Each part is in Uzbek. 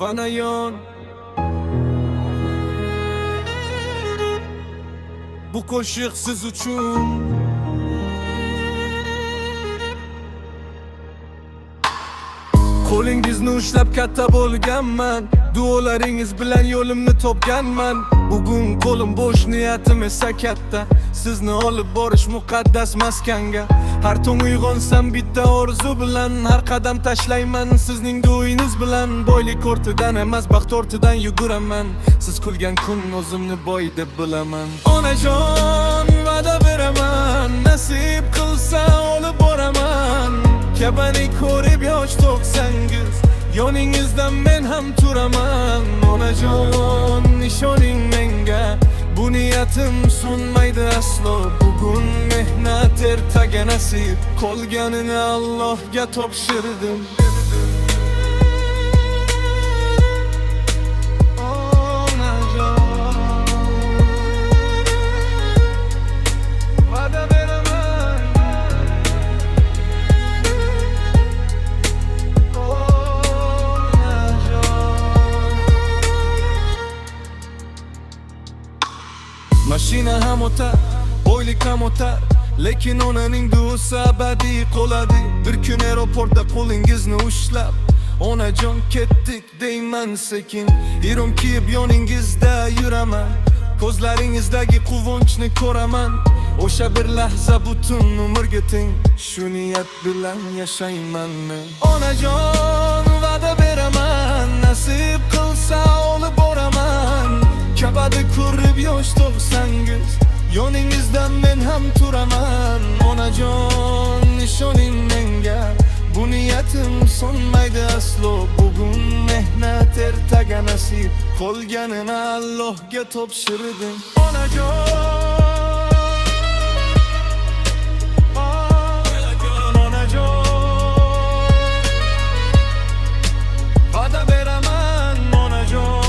Panayon. Bu qo'shiq siz uchun. Qo'lingizni ushlab katta bo'lganman, duolaringiz bilan yo'limni topganman. Bugun qo'lim bo'sh, niyatim esa katta, sizni olib borish muqaddas maskanga. Har tong uyg'onsam bitta orzu bilan, har qadam tashlayman sizning duoyingiz bilan. Boylik ortidan emas, baxt ortidan yuguraman. Siz kulgan kun o'zimni boy deb bilaman. Onajon, va'da beraman, nasib qilsa olib boraman. Kabani ko'rib yosh to'ksangiz, yoningizdan men ham turaman. Onajon, ishoning menga, bu niyatim so'nmaydi aslo. Bugun mehnat, ertaga nasib, qolganini Allohga topshirdim. Mashina ham o'tar, boylik ham o'tar, lekin onaning duosi abadiy qoladi. Bir kun aeroportda qo'lingizni ushlab, onajon ketdik deyman sekin. Irom kiyib yoningizda yuraman, ko'zlaringizdagi quvonchni ko'raman. O'sha bir lahza butun umrga teng, shu niyat bilan yashayman men. Onajon, va'da beraman, nasib qilsa olib boraman. Kabada ko'rib yosh to'ksangiz, yoningizdan men ham turaman. Onajon, ishoning menga, bu niyatim so'nmaydi aslo. Bugun mehnat, ertaga nasib, qolganini Allohga topshirdim. Onajon, va'da beraman, onajon.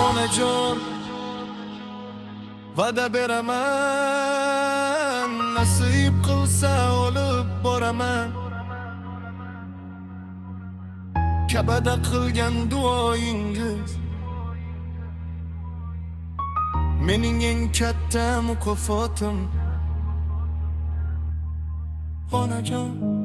Onajon, va'da beraman, nasib qilsa olib boraman. Kabada qilgan duoyingiz mening eng katta mukofotim. Onajon.